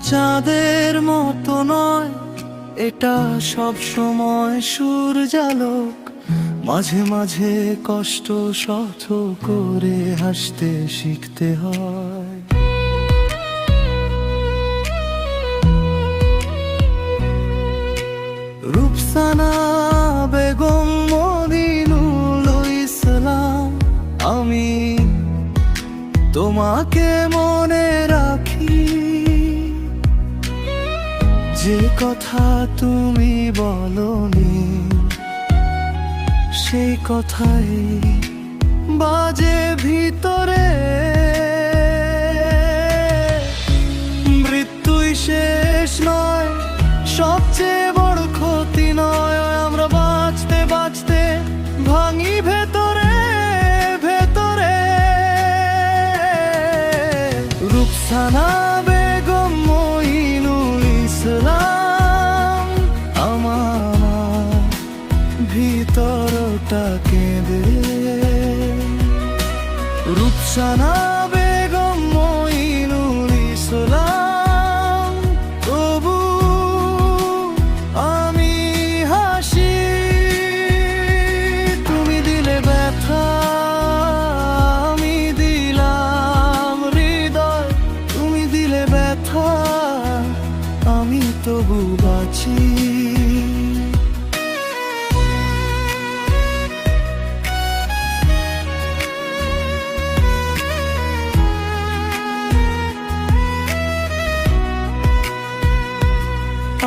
চাঁদের মতো নয় এটা সব সময় সূর্যালোক, মাঝে মাঝে কষ্ট সহ্য করে হাসতে শিখতে হয়। রূপসানা বেগম মনিরুল ইসলাম, আমি তোমাকে মনে রাখি। যে কথা তুমি বলনি সেই কথাই বাজে ভিতরে। মৃত্যুই শেষ নয়, সবচেয়ে বড় ক্ষতি নয়। আমরা বাঁচতে বাঁচতে ভাঙি ভেতরে ভেতরে। রূপসানা বেগম মইনুল ইসলাম, আমার ভিতরটা কেঁদে। রূপসানা বেগম মইনুল ইসলাম, তবু আমি হাসি। তুমি দিলে ব্যথা, আমি দিলাম হৃদয়। তুমি দিলে ব্যথা, আমি তবু বাঁচি।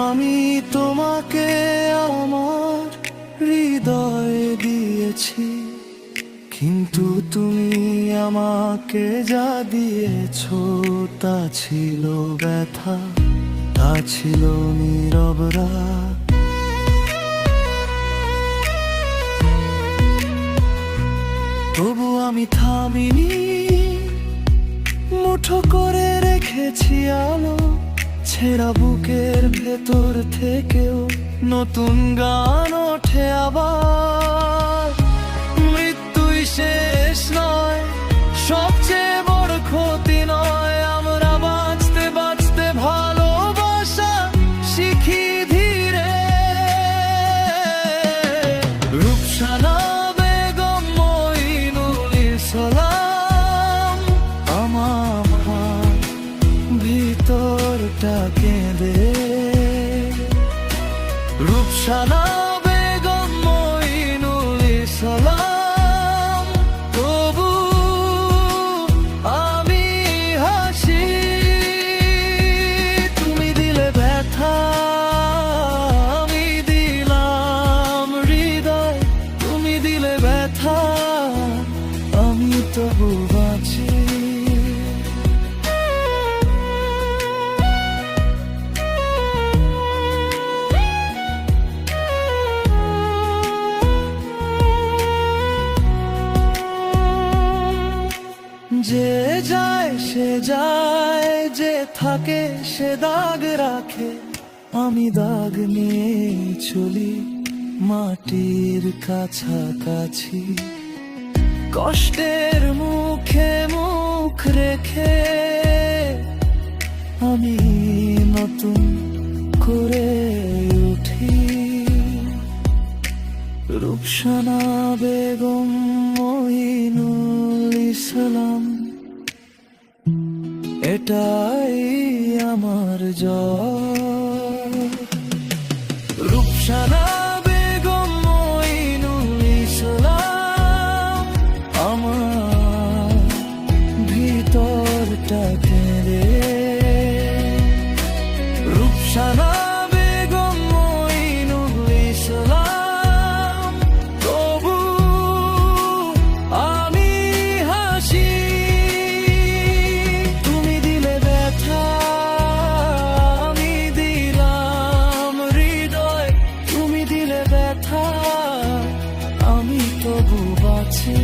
আমি তোমাকে আমার হৃদয় দিয়েছি, কিন্তু তুমি আমাকে যা দিয়েছো তা ছিল ব্যথা, তা ছিল নীরব রাগ। তবু আমি থামিনি, মুঠো করে রেখেছি আলো। ছেঁড়া বুকের ভেতর থেকেও নতুন গান ওঠে আবার। মৃত্যুই শেষ নয়, সবচেয়ে বড় ক্ষতি নয়। আমরা বাঁচতে বাঁচতে ভালোবাসা শিখি ধীরে। রূপসানা বেগম মইনুল ইসলাম, আমার ভিতরটা কেঁদে। রূপসানা বেগম মইনুল ইসলাম, তবু আমি হাসি। তুমি দিলে ব্যথা, আমি দিলাম হৃদয়। তুমি দিলে ব্যথা, আমি তবু বাঁচি। যে যায় সে যায়, যে থাকে সে দাগ রাখে। আমি দাগ নিয়ে চলি মাটির কাছাকাছি। কষ্টের মুখে মুখ রেখে আমি নতুন করে উঠি। রূপসানা বেগম মইনুল ইসলাম, এটাই আমার জয়। রূপসানা বেগম মইনুল ইসলাম, আমার ভিতরটা কেঁদে। রূপসানা বেগম মইনুল ইসলাম, তবু আমি হাসি। তুমি দিলে ব্যথা, আমি দিলাম হৃদয়। তুমি দিলে ব্যথা, আমি তবু বাঁচি।